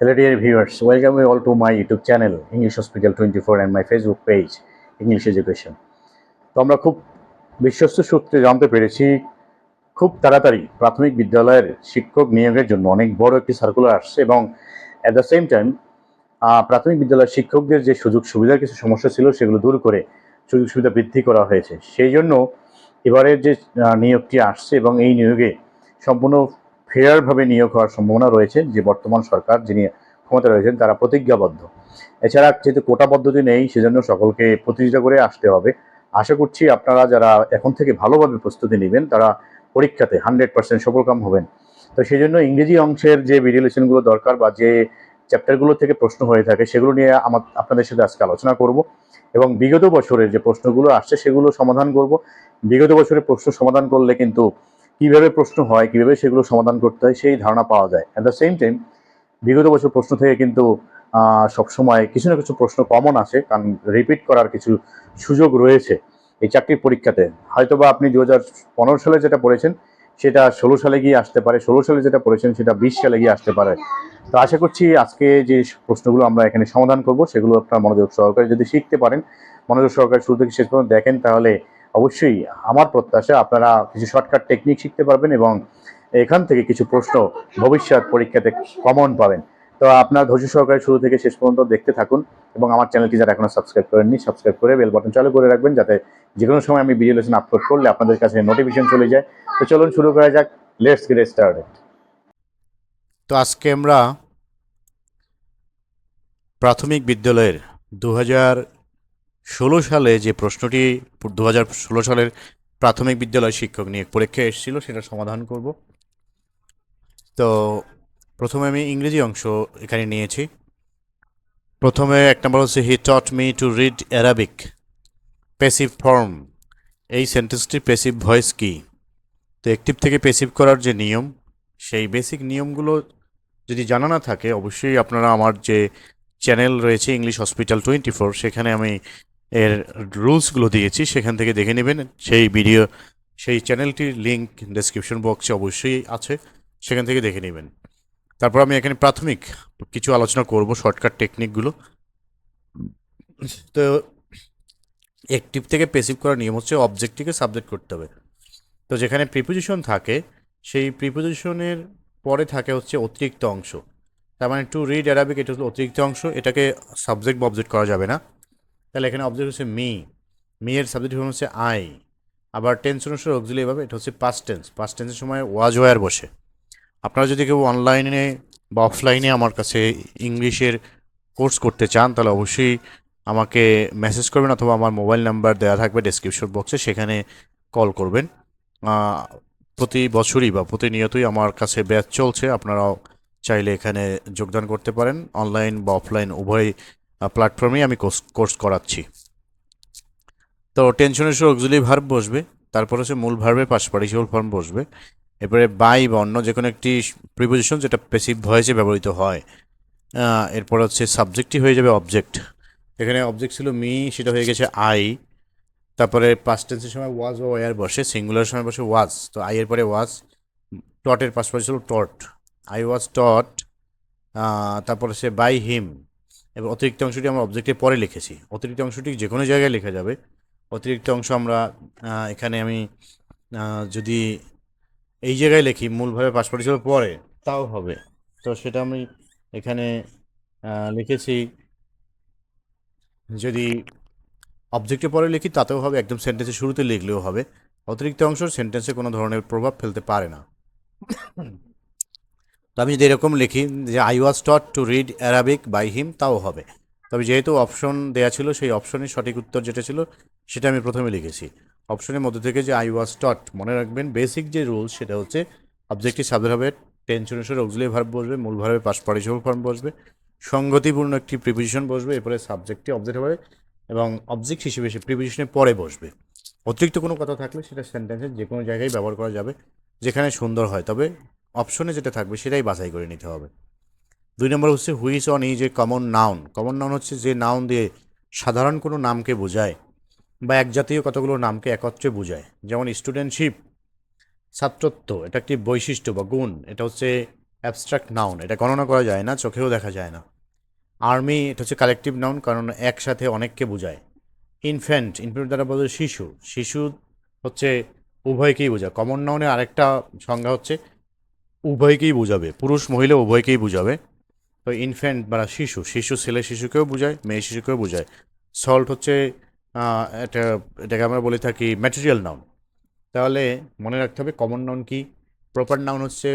Hello dear viewers, welcome you all to my YouTube channel English Hospital 24 and my Facebook page English Education. তো আমরা খুব বিশ্বস্ত সূত্রে জানতে পেরেছি খুব তাড়াতাড়ি প্রাথমিক বিদ্যালয়ের শিক্ষক নিয়োগের জন্য অনেক বড় একটি সার্কুলার আসছে এবং অ্যাট দ্য সেম টাইম প্রাথমিক বিদ্যালয়ের শিক্ষকদের যে সুযোগ সুবিধার কিছু সমস্যা ছিল সেগুলো দূর করে সুযোগ সুবিধা বৃদ্ধি করা হয়েছে। সেই জন্য এবারের যে নিয়োগটি আসছে এবং এই নিয়োগে সম্পূর্ণ ফেয়ারভাবে নিয়োগ হওয়ার সম্ভাবনা রয়েছে। যে বর্তমান সরকার যিনি ক্ষমতা রয়েছেন তারা প্রতিজ্ঞাবদ্ধ। এছাড়া যেহেতু কোটা পদ্ধতি নেই সেজন্য সকলকে প্রতিযোগিতা করে আসতে হবে। আশা করছি আপনারা যারা এখন থেকে ভালোভাবে প্রস্তুতি নেবেন তারা পরীক্ষাতে 100% সফলকাম হবেন। তো সেই জন্য ইংরেজি অংশের যে ভিডিও লেসনগুলো দরকার বা যে চ্যাপ্টারগুলো থেকে প্রশ্ন হয়ে থাকে সেগুলো নিয়ে আপনাদের সাথে আজকে আলোচনা করব এবং বিগত বছরের যে প্রশ্নগুলো আসছে সেগুলো সমাধান করব। বিগত বছরের প্রশ্ন সমাধান করলে কিন্তু কিভাবে প্রশ্ন হয়, কিভাবে সেগুলো সমাধান করতে হয় সেই ধারণা পাওয়া যায়। অ্যাট দ্য সেম টাইম বিগত বছর প্রশ্ন থেকে কিন্তু সবসময় কিছু না কিছু প্রশ্ন কমন আসে, কারণ রিপিট করার কিছু সুযোগ রয়েছে এই চাকরির পরীক্ষাতে। হয়তোবা আপনি 2015 সালে যেটা পড়েছেন সেটা 16 সালে গিয়ে আসতে পারে, 16 সালে যেটা পড়েছেন সেটা 20 সালে গিয়ে আসতে পারে। তো আশা করছি আজকে যে প্রশ্নগুলো আমরা এখানে সমাধান করব সেগুলো আপনার মনোযোগ সহকারে যদি শিখতে পারেন, মনোযোগ সহকারে শুরু থেকে শেষ পর্যন্ত দেখেন, তাহলে অবশ্যই আমার প্রত্যাশা আপনারা কিছু শর্টকাট টেকনিক শিখতে পারবেন এবং এখান থেকে কিছু প্রশ্ন ভবিষ্যৎ পরীক্ষাতে কমন পাবেন। তো আপনার ধৈর্য সহকারে শুরু থেকে শেষ পর্যন্ত দেখতে থাকুন এবং আমার চ্যানেলটি যারা এখনো সাবস্ক্রাইব করেননি সাবস্ক্রাইব করে বেল বাটন চালু করে রাখবেন, যাতে যে কোনো সময় আমি ভিডিও লেসন আপলোড করলে আপনাদের কাছে নোটিফিকেশন চলে যায়। তো চলুন শুরু করা যাক। Let's get started. তো আজকে আমরা প্রাথমিক বিদ্যালয়ের 2016 সালে যে প্রশ্নটি 2016 সালের প্রাথমিক বিদ্যালয় শিক্ষক নিয়োগ পরীক্ষায় এসেছিল সেটা সমাধান করব। তো প্রথমে আমি ইংরেজি অংশ এখানে নিয়েছি। প্রথমে এক নম্বর হচ্ছে he taught me to read Arabic. Passive form, এই সেন্টেন্সটি প্যাসিভ ভয়েস কি? তো অ্যাক্টিভ থেকে প্যাসিভ করার যে নিয়ম, সেই বেসিক নিয়মগুলো যদি জানা না থাকে অবশ্যই আপনারা আমার যে চ্যানেল রয়েছে ইংলিশ হসপিটাল 24, সেখানে আমি এর রুলসগুলো দিয়েছি, সেখান থেকে দেখে নেবেন। সেই চ্যানেলটির লিঙ্ক ডেসক্রিপশন বক্সে অবশ্যই আছে, সেখান থেকে দেখে নেবেন। তারপর আমি এখানে প্রাথমিক কিছু আলোচনা করব, শর্টকাট টেকনিকগুলো। তো অ্যাক্টিভ থেকে প্যাসিভ করার নিয়ম হচ্ছে অবজেক্টটিকে সাবজেক্ট করতে হবে। তো যেখানে প্রিপোজিশন থাকে সেই প্রিপোজিশনের পরে থাকে হচ্ছে অতিরিক্ত অংশ। তার মানে টু রিড অ্যারাবিক, এটা হচ্ছে অতিরিক্ত অংশ, এটাকে সাবজেক্ট বা অবজেক্ট করা যাবে না। তাহলে এখানে অবজেক্ট হচ্ছে মি, মি এর সাবজেক্ট হচ্ছে আই। আবার টেন্স অনুসারে অক্সিলারি এভাবে, এটা হচ্ছে পাস্ট টেন্স, পাস্ট টেন্সের সময় ওয়াজ ওয়ার বসে। আপনারা যদি কেউ অনলাইনে বা অফলাইনে আমার কাছে ইংলিশের কোর্স করতে চান তাহলে অবশ্যই আমাকে মেসেজ করবেন অথবা আমার মোবাইল নাম্বার দেওয়া থাকবে ডেসক্রিপশন বক্সে, সেখানে কল করবেন। প্রতি বছরই বা প্রতিনিয়তই আমার কাছে ব্যাচ চলছে, আপনারাও চাইলে এখানে যোগদান করতে পারেন। অনলাইন বা অফলাইন উভয় প্ল্যাটফর্মেই আমি কোর্স করাচ্ছি। তো টেনশনের সঙ্গে অক্সিলারি ভার্ব বসবে, তারপর হচ্ছে মূল ভার্বের পাস্ট পার্টিসিপল ফর্ম বসবে, এরপরে বাই বা অন্য যে কোনো একটি প্রিপোজিশন যেটা প্যাসিভ ভয়েসে ব্যবহৃত হয়। এরপর হচ্ছে সাবজেক্টই হয়ে যাবে অবজেক্ট। এখানে অবজেক্ট ছিল মি, সেটা হয়ে গেছে আই। তারপরে পাস্ট টেন্সের সময় ওয়াজ ও ওয়ার বসে, সিঙ্গুলার সময় বসে ওয়াজ, তো আই এর পরে ওয়াজ। টটের past participle taught, I was taught. তারপর হচ্ছে বাই হিম। এবার অতিরিক্ত অংশটি আমরা অবজেক্টের পরে লিখেছি, অতিরিক্ত অংশটি যে কোনো জায়গায় লেখা যাবে। অতিরিক্ত অংশ আমরা এখানে আমি যদি এই জায়গায় লিখি মূলভাবে পাস্ট পার্টিসিপল পরে তাও হবে। তো সেটা আমি এখানে লিখেছি। যদি অবজেক্টের পরে লিখি তাতেও হবে, একদম সেন্টেন্সের শুরুতে লিখলেও হবে। অতিরিক্ত অংশ সেন্টেন্সে কোনো ধরনের প্রভাব ফেলতে পারে না। তো আমি যদি এরকম লিখি যে I was taught to read Arabic by him, তাও হবে। তবে যেহেতু অপশন দেয়া ছিল সেই অপশনের সঠিক উত্তর যেটা ছিল সেটা আমি প্রথমে লিখেছি। অপশনের মধ্যে থেকে যে আই ওয়াজ টট, মনে রাখবেন বেসিক যে রুলস সেটা হচ্ছে অবজেক্টিভ সাবজেক্ট হবে, টেন্স অনুসারে অক্সিলারি ভার্ব বসবে, মূল ভার্বে পাস্ট পার্টিসিপল ফর্ম বসবে, সংগতিপূর্ণ একটি প্রিপোজিশন বসবে, এরপরে সাবজেক্টটি অবজেক্ট হবে এবং অবজেক্ট হিসেবে সে প্রিপোজিশনের পরে বসবে। অতিরিক্ত কোনো কথা থাকলে সেটা সেন্টেন্সের যে কোনো জায়গায় ব্যবহার করা যাবে যেখানে সুন্দর হয়, তবে অপশনে যেটা থাকবে সেটাই বাছাই করে নিতে হবে। 2 নম্বর হচ্ছে which on is a common noun. Common noun হচ্ছে যে নাউন দিয়ে সাধারণ কোনো নামকে বোঝায় বা একজাতীয় কতগুলো নামকে একত্রে বোঝায়। যেমন স্টুডেন্টশিপ, ছাত্রত্ব, এটা একটি বৈশিষ্ট্য বা গুণ, এটা হচ্ছে অ্যাবস্ট্রাক্ট নাউন, এটা গণনা করা যায় না, চোখেও দেখা যায় না। আর্মি, এটা হচ্ছে কালেকটিভ নাউন, কারণ একসাথে অনেককে বোঝায়। ইনফ্যান্ট, ইনফ্যান্ট দ্বারা বলে শিশু, শিশু হচ্ছে উভয়কেই বোঝায়। কমন নাউনের আরেকটা সংজ্ঞা হচ্ছে উভয়কেই বোঝাবে, পুরুষ মহিলা উভয়কেই বোঝাবে। তো ইনফ্যান্ট বা শিশু, শিশু ছেলে শিশুকেও বোঝায়, মেয়ে শিশুকেও বোঝায়। সল্ট হচ্ছে এটা, এটাকে আমরা বলে থাকি ম্যাটেরিয়াল নাউন। তাহলে মনে রাখতে হবে কমন নাউন কি, প্রপার নাউন হচ্ছে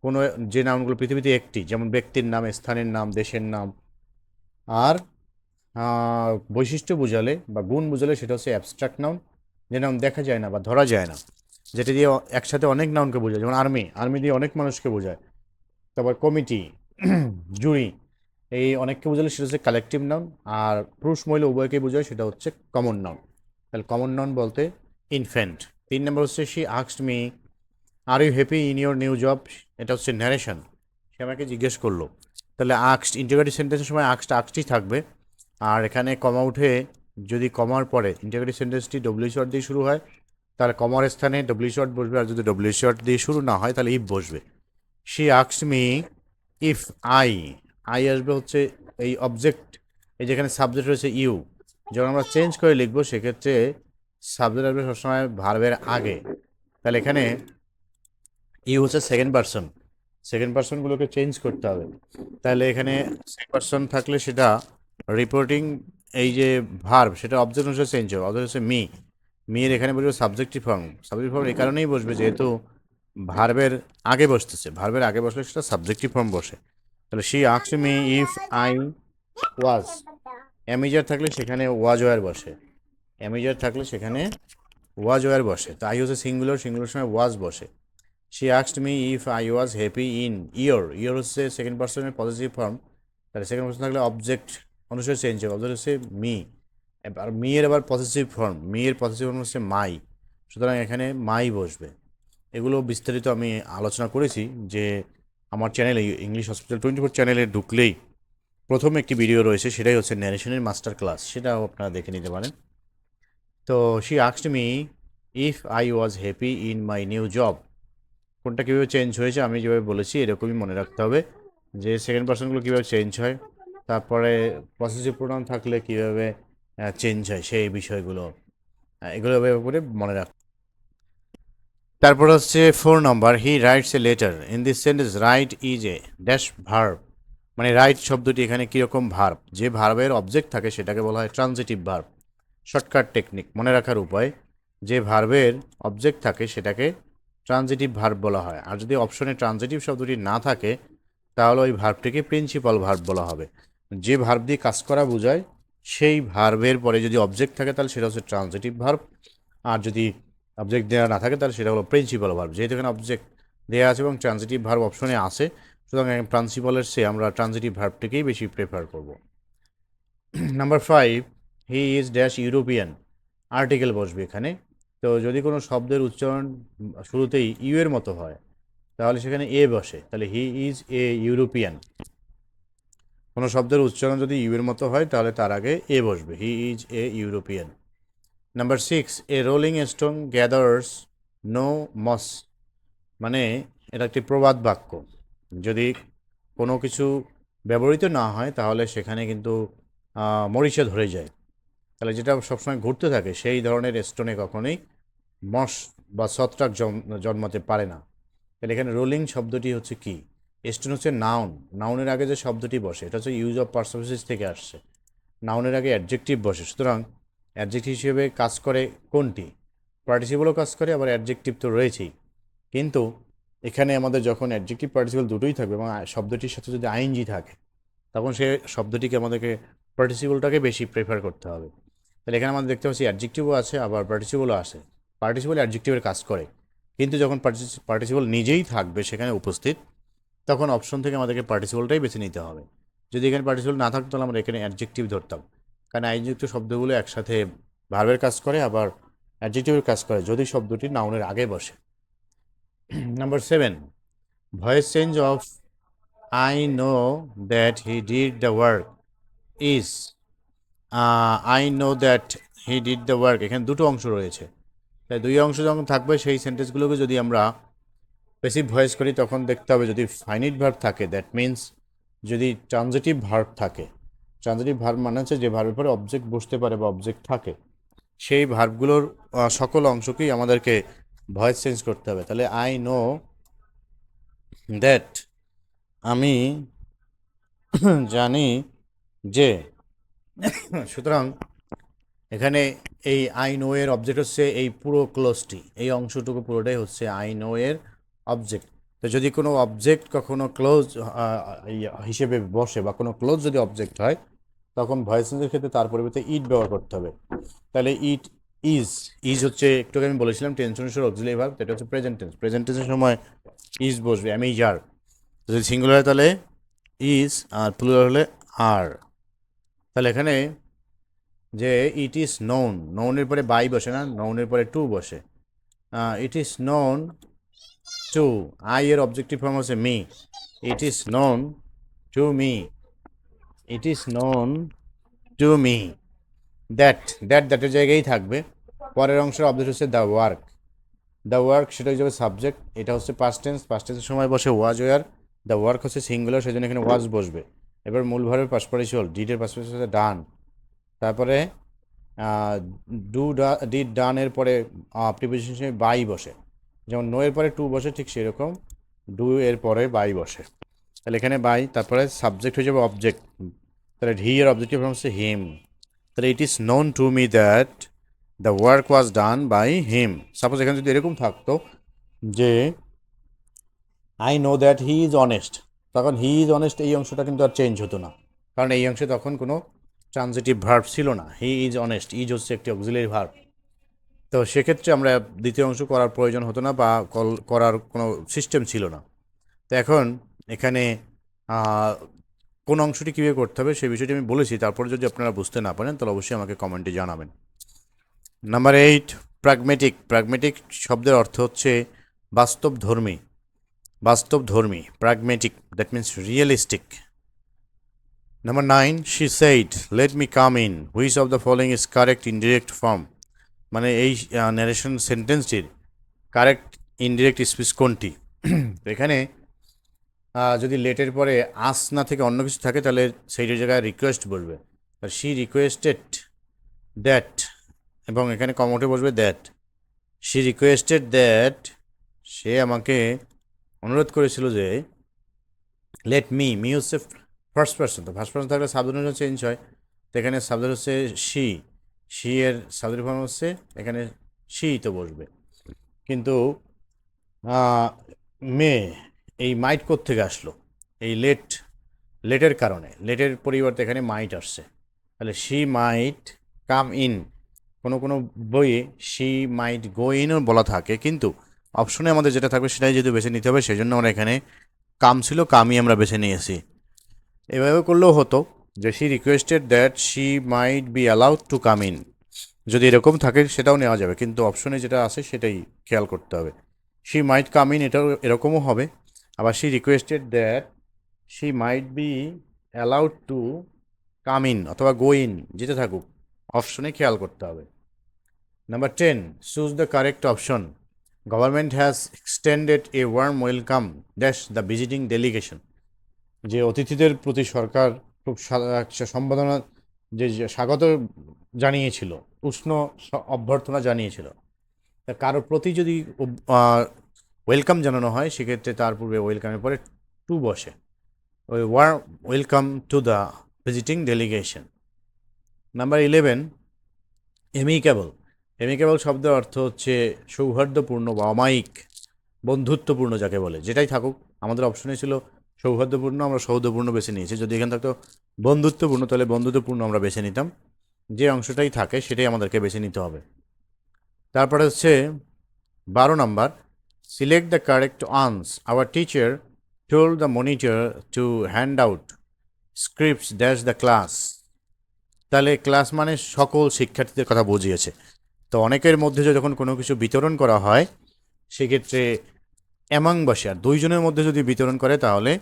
কোনো যে নাউনগুলো পৃথিবীতে একটি, যেমন ব্যক্তির নাম, স্থানের নাম, দেশের নাম। আর বৈশিষ্ট্য বোঝালে বা গুণ বোঝালে সেটা হচ্ছে অ্যাবস্ট্রাক্ট নাউন, যে নাউন দেখা যায় না বা ধরা যায় না, যেটা দিয়ে একসাথে অনেক নাউনকে বোঝায়। যেমন আর্মি, আর্মি দিয়ে অনেক মানুষকে বোঝায়। তারপর কমিটি, জুরি, এই অনেককে বোঝালে সেটা হচ্ছে কালেকটিভ নাউন। আর পুরুষ মহিলা উভয়কে বোঝায়, সেটা হচ্ছে কমন নাউন। তাহলে কমন নাউন বলতে ইনফ্যান্ট। 3 নম্বর হচ্ছে she asked me are you happy in your new job, এটা হচ্ছে ন্যারেশন, সে আমাকে জিজ্ঞেস করলো। তাহলে আক্সড, ইন্টিগ্রেটিভ সেন্টেন্সের সময় আক্সডই থাকবে। আর এখানে কমা উঠে যদি কমার পরে ইন্টিগ্রেটিভ সেন্টেন্সটি ডব্লিউ শর্ট দিয়ে শুরু হয়, তাহলে কমার স্থানে ডব্লিউ শর্ট বসবে। আর যদি ডব্লিউ শর্ট দিয়ে শুরু না হয় তাহলে ইফ বসবে। She asked me if I, I আসবে হচ্ছে এই অবজেক্ট, এই যেখানে সাবজেক্ট রয়েছে ইউ, যখন আমরা চেঞ্জ করে লিখবো সেক্ষেত্রে সাবজেক্ট আসবে সবসময় ভার্বের আগে। তাহলে এখানে ইউ হচ্ছে সেকেন্ড পারসন, সেকেন্ড পারসনগুলোকে চেঞ্জ করতে হবে। তাহলে এখানে সেকেন্ড পারসন থাকলে সেটা রিপোর্টিং, এই যে ভার্ব সেটা অবজেক্ট অনুসারে চেঞ্জ হবে। অবজেক্ট হচ্ছে মি, মির এখানে বসবে সাবজেক্টিভ ফর্ম। সাবজেক্টিভ ফর্ম এই কারণেই বসবে যেহেতু ভার্বের আগে বসতেছে, ভার্বের আগে বসলে সেটা সাবজেক্টিভ ফর্ম বসে। তাহলে she asked me if I was, am is are থাকলে সেখানে ওয়াজ ওয়ার বসে, অ্যামিজার থাকলে সেখানে ওয়াজ ওয়ার বসে। তো আই হচ্ছে সিঙ্গুলার, সিঙ্গুলার সময় ওয়াজ বসে। She asked me if I was happy in your, your হচ্ছে সেকেন্ড পার্সনের পজিটিভ ফর্ম। তাহলে সেকেন্ড পার্সন থাকলে অবজেক্ট অনুসারে চেঞ্জ হবে, অবজেক্ট হচ্ছে মি। আর মি এর আবার পজিটিভ ফর্ম, মি এর পজিটিভ ফর্ম হচ্ছে মাই, সুতরাং এখানে মাই বসবে। এগুলো বিস্তারিত আমি আলোচনা করেছি যে আমার চ্যানেলে ইংলিশ হসপিটাল 24 চ্যানেলে ঢুকলেই প্রথম একটি ভিডিও রয়েছে, সেটাই হচ্ছে ন্যারেশনের মাস্টার ক্লাস, সেটাও আপনারা দেখে নিতে পারেন। তো she asked me if I was happy in my new job, কোনটা কীভাবে চেঞ্জ হয়েছে আমি যেভাবে বলেছি এরকমই মনে রাখতে হবে যে সেকেন্ড পার্সনগুলো কীভাবে চেঞ্জ হয়, তারপরে পসেসিভ প্রোনাউন থাকলে কীভাবে চেঞ্জ হয় সেই বিষয়গুলো, এগুলো এভাবে করে মনে রাখ। তারপর হচ্ছে 4 নম্বর, he writes a letter in this sentence, write is a dash verb, মানে রাইট শব্দটি এখানে কীরকম ভার্ব, যে ভার্বের অবজেক্ট থাকে সেটাকে বলা হয় ট্রানজিটিভ ভার্ব। শর্টকাট টেকনিক মনে রাখার উপায়, যে ভার্বের অবজেক্ট থাকে সেটাকে ট্রানজিটিভ ভার্ব বলা হয়। আর যদি অপশনে ট্রানজিটিভ শব্দটি না থাকে তাহলে ওই ভার্বটিকে প্রিন্সিপাল ভার্ব বলা হবে। যে ভার্ব দিয়ে কাজ করা বোঝায় সেই ভার্বের পরে যদি অবজেক্ট থাকে তাহলে সেটা হচ্ছে ট্রানজিটিভ ভার্ব। আর যদি অবজেক্ট দেওয়া না থাকে তাহলে সেটা হলো প্রিন্সিপাল ভার্ব। যেহেতু এখানে অবজেক্ট দেওয়া আছে এবং ট্রানজিটিভ ভার্ব অপশনে আছে, সুতরাং প্রিন্সিপালের চেয়ে আমরা ট্রানজিটিভ ভার্বটিকেই বেশি প্রেফার করব। Number 5, he is dash European, article বসবে এখানে। তো যদি কোনো শব্দের উচ্চারণ শুরুতেই ইউ এর মতো হয় তাহলে সেখানে এ বসে, তাহলে হি ইজ এ ইউরোপিয়ান। কোনো শব্দের উচ্চারণ যদি ইউ এর মতো হয় তাহলে তার আগে এ বসবে, he is a European. Number 6, a rolling stone gathers no moss, মানে এটা একটি প্রবাদ বাক্য। যদি কোনো কিছু ব্যবহৃত না হয় তাহলে সেখানে কিন্তু মরিচা ধরে যায়। তাহলে যেটা সবসময় ঘুরতে থাকে সেই ধরনের স্টোনে কখনোই মশ বা ছত্রাক জন্মাতে পারে না। তাহলে এখানে রোলিং শব্দটি হচ্ছে কি, স্টোন হচ্ছে নাউন, নাউনের আগে যে শব্দটি বসে এটা হচ্ছে ইউজ অফ পার্সোনালিটিস থেকে আসছে, নাউনের আগে অ্যাডজেক্টিভ বসে, সুতরাং অ্যাডজেক্টিভ হিসেবে কাজ করে কোনটি, পার্টিসিপলও কাজ করে, আবার অ্যাডজেক্টিভ তো রয়েছেই। কিন্তু এখানে আমাদের যখন অ্যাডজেক্টিভ পার্টিসিপল দুটোই থাকবে এবং শব্দটির সাথে যদি আইএনজি থাকে তখন সে শব্দটিকে আমাদেরকে পার্টিসিপলটাকে বেশি প্রেফার করতে হবে। তাহলে এখানে আমাদের দেখতে পাচ্ছি অ্যাডজেক্টিভও আছে আবার পার্টিসিপলও আছে। পার্টিসিপল অ্যাডজেক্টিভের কাজ করে, কিন্তু যখন পার্টিসিপল নিজেই থাকবে সেখানে উপস্থিত তখন অপশন থেকে আমাদেরকে পার্টিসিপলটাই বেছে নিতে হবে। যদি এখানে পার্টিসিপল না থাকতো তাহলে আমরা এখানে অ্যাডজেক্টিভ ধরতাম, কারণ আইনযুক্ত শব্দগুলো একসাথে ভার্বের কাজ করে আবার অ্যাডজেক্টিভের কাজ করে যদি শব্দটি নাউনের আগে বসে। Number 7, voice change of I know that he did the work is, I know that he did the work, এখানে দুটো অংশ রয়েছে, তাই দুই অংশ যখন থাকবে সেই সেন্টেন্সগুলোকে যদি আমরা প্যাসিভ ভয়েস করি তখন দেখতে হবে যদি ফাইনিট ভার্ব থাকে, দ্যাট মিন্স যদি ট্রানজিটিভ ভার্ব থাকে, ট্রানজিটিভ ভার্ব মানে হচ্ছে যে ভার্বের পরে অবজেক্ট বসতে পারে বা অবজেক্ট থাকে, সেই ভার্বগুলোর সকল অংশকেই আমাদেরকে ভয়েস চেঞ্জ করতে হবে। তাহলে আই নো দ্যাট, আমি জানি যে। সুতরাং এখানে এই আই নো এর অবজেক্ট হচ্ছে এই পুরো ক্লোজটি, এই অংশটুকু পুরোটাই হচ্ছে আই নো এর অবজেক্ট। তো যদি কোনো অবজেক্ট কখনো ক্লোজ হিসেবে বসে বা কোনো ক্লোজ যদি অবজেক্ট হয়, তখন ভয়েস চেঞ্জের ক্ষেত্রে তার পরিবর্তে ইট ব্যবহার করতে হবে। তাহলে ইট ইজ, ইজ হচ্ছে একটু আগে আমি বলেছিলাম টেনশনের অক্সিলারি ভার্ব, এটা হচ্ছে প্রেজেন্ট টেন্স। প্রেজেন্ট টেন্সের সময় ইজ বসবে, আমি যার। যদি সিঙ্গুলার হয় তাহলে ইজ, আর প্লুরাল হলে আর। তাহলে এখানে যে ইট ইজ নোন, নোনের পরে বাই বসে না, নোনের পরে টু বসে। It is known to, I এর অবজেক্টিভ ফর্ম হচ্ছে me, it is known to me, it is known to me. দ্যাটের জায়গায় থাকবে। পরের অংশের অবজেক্ট হচ্ছে দ্য ওয়ার্ক, দ্য ওয়ার্ক সেটা হয়ে যাবে সাবজেক্ট, এটা হচ্ছে পাস্ট টেন্স, পাস্ট টেন্সের সময় বসে ওয়াজ ওয়ার, দ্য ওয়ার্ক হচ্ছে সিঙ্গুলার সেজন্য এখানে ওয়াজ বসবে। এবার মূল ভার্বের পাস্ট পার্টিসিপল, ডিডের পাস্ট পার্টিসিপল হচ্ছে ডান, তারপরে ডিড ডানের পরে প্রিপোজিশন হিসেবে বাই বসে, যেমন নো এর পরে টু বসে ঠিক সেরকম ডু এর পরে বাই বসে। তাহলে এখানে বাই, তারপরে সাবজেক্ট হয়ে যাবে অবজেক্ট, তাহলে হি এর অবজেক্টিভ হচ্ছে হিম। তাহলে it is known to me that the work was done by him. Suppose এখানে যদি এরকম থাকতো যে I know that he is honest, তখন হি ইজ অনেস্ট এই অংশটা কিন্তু আর চেঞ্জ হতো না, কারণ এই অংশে তখন কোনো ট্রানজিটিভ ভার্ব ছিল না। হি ইজ অনেস্ট, ইজ হচ্ছে একটি অক্সিলারি ভার্ব। তো সেক্ষেত্রে আমরা দ্বিতীয় অংশ করার প্রয়োজন হতো না বা করার কোনো সিস্টেম ছিল না। তো এখন এখানে কোন অংশটি কীভাবে করতে হবে সেই বিষয়টি আমি বলেছি, তারপরে যদি আপনারা বুঝতে না পারেন তাহলে অবশ্যই আমাকে কমেন্টে জানাবেন। Number 8, pragmatic. প্র্যাগমেটিক শব্দের অর্থ হচ্ছে বাস্তবধর্মী, বাস্তবধর্মী, pragmatic, that means realistic. Number 9, she said let me come in, which of the following is correct indirect form, মানে এই ন্যারেশন সেন্টেন্সটির কারেক্ট ইনডিরেক্ট স্পিচ কোনটি। এখানে যদি লেটের পরে আস না থেকে অন্য কিছু থাকে তাহলে সেইটার জায়গায় রিকোয়েস্ট বলবে, আর শি রিকোয়েস্টেড দ্যাট, এবং এখানে কমোটে বসবে দ্যাট। শি রিকোয়েস্টেড দ্যাট, সে আমাকে অনুরোধ করেছিল যে লেট মি, মি হচ্ছে ফার্স্ট পার্সন, তো ফার্স্ট পার্সন থাকলে সাবজেক্ট চেঞ্জ হয়, তো এখানে সাবজেক্ট হচ্ছে শি, শি এর সাবজেক্ট ফর্ম হচ্ছে এখানে শি তো বসবে। কিন্তু মে, এই মাইট কোত্থেকে আসলো, এই লেটের কারণে, লেটের পরিবর্তে এখানে মাইট আসছে। তাহলে শি মাইট কাম ইন, কোনো কোনো বইয়ে শি মাইট গো ইনও বলা থাকে, কিন্তু অপশনে আমাদের যেটা থাকবে সেটাই যেহেতু বেছে নিতে হবে, সেই জন্য আমরা এখানে কাম ছিল, কামই আমরা বেছে নিয়েছি। এভাবে করলেও হতো যে she requested that she might be allowed to come in, যদি এরকম থাকে সেটাও নেওয়া যাবে, কিন্তু অপশনে যেটা আছে সেটাই খেয়াল করতে হবে। শি মাইট কাম ইন এটাও এরকমও হবে, আবার she requested that she might be allowed to come in অথবা গো ইন, যেটা থাকুক অপশনে খেয়াল করতে হবে। Number 10, choose the correct option. Government has extended a warm welcome dash the visiting delegation, যে অতিথিদের প্রতি সরকার খুব সম্বোধনা, যে স্বাগত জানিয়েছিল, উষ্ণ অভ্যর্থনা জানিয়েছিল। তা কারোর প্রতি যদি ওয়েলকাম জানানো হয় সেক্ষেত্রে তার পূর্বে ওয়েলকামের পরে টু বসে, ওই welcome to the visiting delegation. Number 11, amicable. Amicable শব্দের অর্থ হচ্ছে সৌহার্দ্যপূর্ণ বা অমায়িক, বন্ধুত্বপূর্ণ যাকে বলে, যেটাই থাকুক। আমাদের অপশনে ছিল সৌহার্দ্যপূর্ণ, আমরা সৌহার্দ্যপূর্ণ বেছে নিয়েছি। যদি এখানে থাকতো বন্ধুত্বপূর্ণ তাহলে বন্ধুত্বপূর্ণ আমরা বেছে নিতাম, যে অংশটাই থাকে সেটাই আমাদেরকে বেছে নিতে হবে। তারপরে হচ্ছে 12 number, select the correct answer, our teacher told the monitor to hand out scripts dash the class. তাহলে ক্লাস মানে সকল শিক্ষার্থীদের কথা বুঝিয়েছে। তো অনেকের মধ্যে যখন কোনো কিছু বিতরণ করা হয় সেক্ষেত্রে অ্যামাং বসে, আর দুইজনের মধ্যে যদি বিতরণ করে তাহলে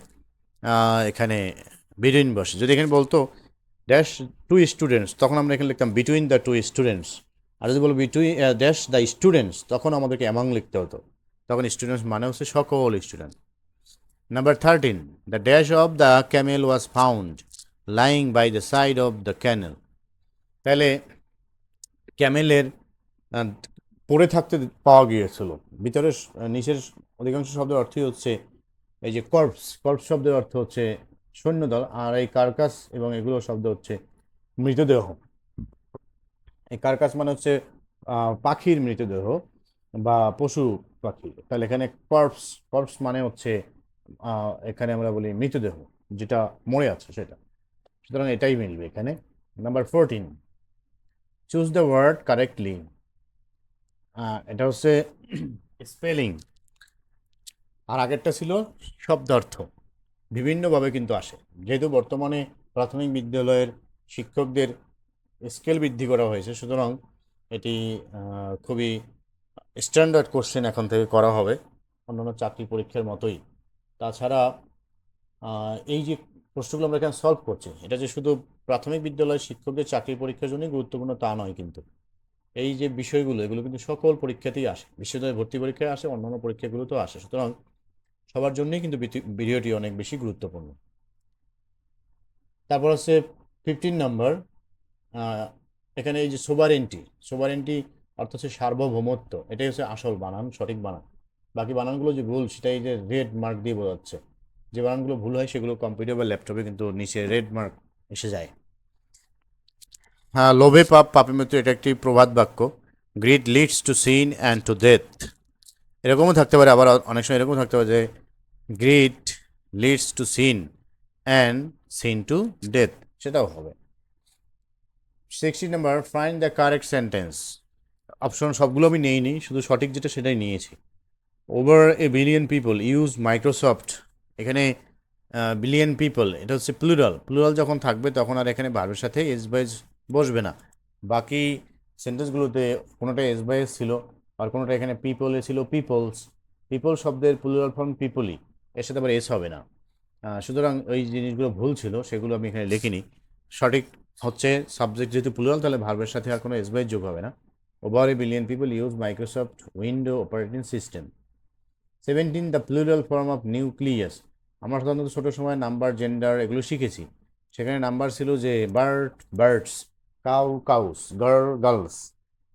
এখানে বিটুইন বসে। যদি এখানে বলতো ড্যাশ টু স্টুডেন্টস, তখন আমরা এখানে লিখতাম বিটুইন দ্য টু স্টুডেন্টস, আর যদি বলো বিটুইন ড্যাশ দ্য স্টুডেন্টস তখন আমাদেরকে অ্যামাং লিখতে হতো। তখন স্টুডেন্টস মানে হচ্ছে সকল student. Number 13, the dash of the camel was found lying by the side of the canal. তাহলে ক্যামেলের পড়ে থাকতে পাওয়া গিয়েছিল। ভিতরে নিচের অধিকাংশ শব্দের অর্থই হচ্ছে এই যে কর্পস, কর্পস শব্দের অর্থ হচ্ছে সৈন্যদল, আর এই কার্কাস এবং এগুলো শব্দ হচ্ছে মৃতদেহ। এই কার্কাস মানে হচ্ছে পাখির মৃতদেহ বা পশু পাখি। তাহলে এখানে কর্পস, কর্পস মানে হচ্ছে এখানে আমরা বলি মৃতদেহ, যেটা মরে আছে সেটা। সুতরাং এটাই মিলবে এখানে। Number 14, choose the word correctly. এটা হচ্ছে স্পেলিং, আর আগেরটা ছিল শব্দার্থ। বিভিন্নভাবে কিন্তু আসে, যেহেতু বর্তমানে প্রাথমিক বিদ্যালয়ের শিক্ষকদের স্কেল বৃদ্ধি করা হয়েছে, সুতরাং এটি খুবই স্ট্যান্ডার্ড কোশ্চেন এখন থেকে করা হবে, অন্যান্য চাকরি পরীক্ষার মতোই। তাছাড়া এই যে প্রশ্নগুলো আমরা এখানে সলভ করছি, এটা যে শুধু প্রাথমিক বিদ্যালয়ের শিক্ষকদের চাকরি পরীক্ষার জন্যই গুরুত্বপূর্ণ তা নয়, কিন্তু এই যে বিষয়গুলো এগুলো কিন্তু সকল পরীক্ষাতেই আসে, বিশ্ববিদ্যালয় ভর্তি পরীক্ষায় আসে, অন্যান্য পরীক্ষাগুলোতেও আসে। সুতরাং সবার জন্যই কিন্তু ভিডিওটি অনেক বেশি গুরুত্বপূর্ণ। তারপর হচ্ছে 15 নম্বর, এখানে এই যে সোভারেন্টি, সোভারেন্টি অর্থ হচ্ছে সার্বভৌমত্ব। এটাই হচ্ছে আসল বানান, সঠিক বানান। বাকি বানানগুলো যে ভুল সেটা এই যে রেড মার্ক দিয়ে বোঝাচ্ছে। যে বানানগুলো ভুল হয় সেগুলো কম্পিউটার বা ল্যাপটপে কিন্তু নিচে রেড মার্ক এসে যায়। হ্যাঁ, লোভে পাপ পাপে মৃত্যু, এটা একটি প্রবাদ বাক্য। Greed leads to sin and to death, এরকমও থাকতে পারে। আবার অনেক সময় এরকম থাকতে পারে যে greed leads to sin and sin to death, সেটাও হবে। 16 number, find the correct sentence. Option সবগুলো আমি নেইনি, শুধু সঠিক যেটা সেটাই নিয়েছি। Over a billion people use Microsoft. এখানে বিলিয়ন পিপল এটা হচ্ছে প্লুরাল। প্লুরাল যখন থাকবে তখন আর এখানে ভার্বের সাথে এস বাইজ বসবে না। বাকি সেন্টেন্সগুলোতে কোনোটা এস বাইজ ছিল, আর কোনোটা এখানে পিপলে ছিল পিপলস। পিপল শব্দের প্লুরাল ফর্ম পিপলই, এর সাথে আবার এস হবে না। সুতরাং ওই জিনিসগুলো ভুল ছিল, সেগুলো আমি এখানে লিখিনি। সঠিক হচ্ছে সাবজেক্ট যেহেতু প্লুরাল, তাহলে ভার্বের সাথে আর কোনো এস বাইজ যোগ হবে না। Over a billion people use Microsoft window operating system. 17, the plural form of nucleus. আমরা সাধারণত ছোটো সময় নাম্বার, জেন্ডার এগুলো শিখেছি। সেখানে নাম্বার ছিল যে bird, birds, cow, cows, girl, girls.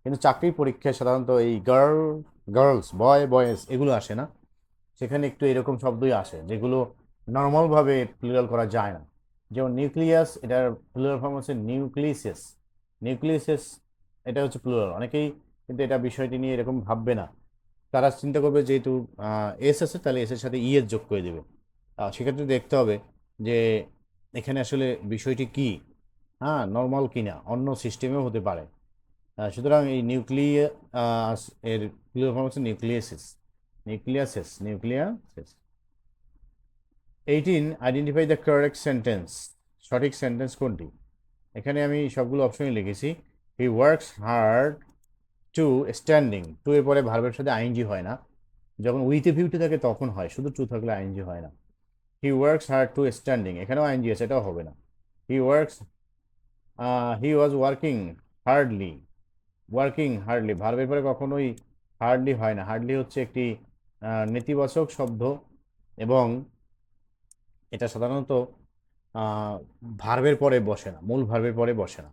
কিন্তু চাকরির পরীক্ষায় সাধারণত এই গার্ল, গার্লস, বয়, বয়েস এগুলো আসে না। সেখানে একটু এরকম শব্দই আসে যেগুলো নর্মালভাবে প্লুরাল করা যায় না। যেমন নিউক্লিয়াস, এটার প্লুরাল ফর্ম হচ্ছে নিউক্লিয়াসেস। নিউক্লিয়াসেস এটা হচ্ছে প্লুরাল। অনেকেই কিন্তু এটা বিষয়টি নিয়ে এরকম ভাববে না। তারা চিন্তা করবে যেহেতু এস আছে তাহলে এসের সাথে ই এর যোগ করে দেবে। সেক্ষেত্রে দেখতে হবে যে এখানে আসলে বিষয়টি কি, হ্যাঁ নর্মাল কিনা, অন্য সিস্টেমেও হতে পারে। সুতরাং এই নিউক্লিয়াস এর প্লুরাল ফর্ম হচ্ছে nucleuses, nucleuses, nucleuses. 18, identify the correct sentence. সঠিক সেন্টেন্স কোনটি? এখানে আমি সবগুলো অপশনই লিখেছি। He works hard to standing. To এর পরে ভার্বের সাথে আইএনজি হয় না, যখন উইথ এ ভিউটি থাকে তখন হয়, শুধু টু থাকলে আইএনজি হয় না। হি ওয়ার্কস হার্ড টু স্ট্যান্ডিং, এখানেও আইএনজি আছে, এটাও হবে না। He works, he was working hardly. Working hardly ভার্বের পরে কখনোই হার্ডলি হয় না। হার্ডলি হচ্ছে একটি নেতিবাচক শব্দ এবং এটা সাধারণত ভার্বের পরে বসে না, মূল ভার্বের পরে বসে না।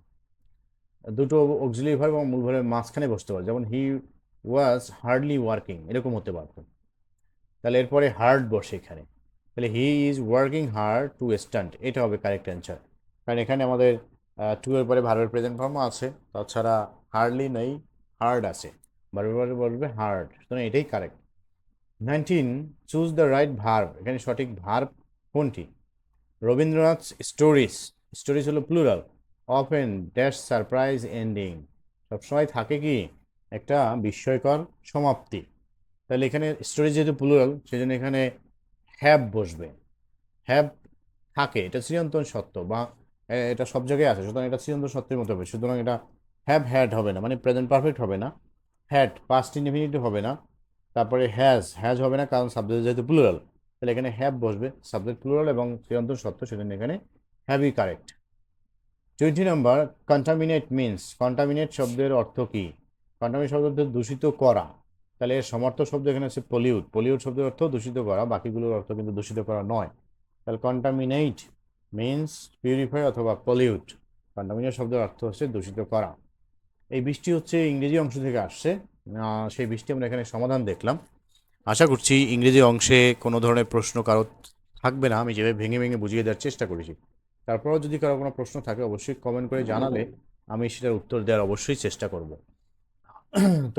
দুটো অক্সিলিয়ারি ভার্ব এবং মূল ভার্বের মাঝখানে বসতে পারে, যেমন হি ওয়াজ হার্ডলি ওয়ার্কিং এরকম হতে পারত। তাহলে এরপরে হার্ড বসে এখানে, তাহলে he is working hard to stand, এটা হবে কারেক্ট অ্যান্সার। কারণ এখানে আমাদের টু এর পরে ভার্বের প্রেজেন্ট ফর্মও আছে, তাছাড়া হার্ডলি নেই, হার্ড আছে, ভার্বের পরে বলবে হার্ড, সুতরাং এটাই correct. 19, choose the right verb. এখানে সঠিক ভার্ব কোনটি? রবীন্দ্রনাথ স্টোরিজ, স্টোরিজ হলো plural. Often dash surprise ending, সবসময় থাকে কি একটা বিস্ময়কর সমাপ্তি। তাহলে এখানে স্টোরেজ যেহেতু প্লুরাল সেই জন্য এখানে হ্যাভ বসবে। হ্যাভ থাকে, এটা চিরন্তন সত্য, বা এটা সব জায়গায় আছে, সুতরাং এটা চিরন্তন সত্যের মতো হবে। সুতরাং এটা হ্যাভ হ্যাড হবে না, মানে প্রেজেন্ট পারফেক্ট হবে না। হ্যাড পাস্ট ইনডিফিনিটিভ হবে না। তারপরে হ্যাজ, হ্যাজ হবে না কারণ সাবজেক্ট যেহেতু প্লুরাল, তাহলে এখানে হ্যাভ বসবে। সাবজেক্ট প্লুরাল এবং চিরন্তন সত্য, সেজন্য এখানে হ্যাভই কারেক্ট। 20 নম্বর, কন্টামিনেট মিনস। কন্টামিনেট শব্দের অর্থ কি? কন্টামিনেট শব্দের অর্থ দূষিত করা। তাহলে এর সমার্থক শব্দ এখানে হচ্ছে পলিউট। পলিউট শব্দের অর্থ দূষিত করা, বাকিগুলোর অর্থ কিন্তু দূষিত করা নয়। তাহলে কন্টামিনেট মিনস পিউরিফাই অথবা পলিউট। কন্টামিনেট শব্দের অর্থ হচ্ছে দূষিত করা। এই বৃষ্টি হচ্ছে ইংরেজি অংশ থেকে আসছে। সেই বৃষ্টি আমরা এখানে সমাধান দেখলাম। আশা করছি ইংরেজি অংশে কোনো ধরনের প্রশ্ন কারো থাকবে না। আমি যেভাবে ভেঙে ভেঙে বুঝিয়ে দেওয়ার চেষ্টা করেছি। তারপরেও যদি কারো কোনো প্রশ্ন থাকে অবশ্যই কমেন্ট করে জানালে আমি সেটার উত্তর দেওয়ার অবশ্যই চেষ্টা করব। তো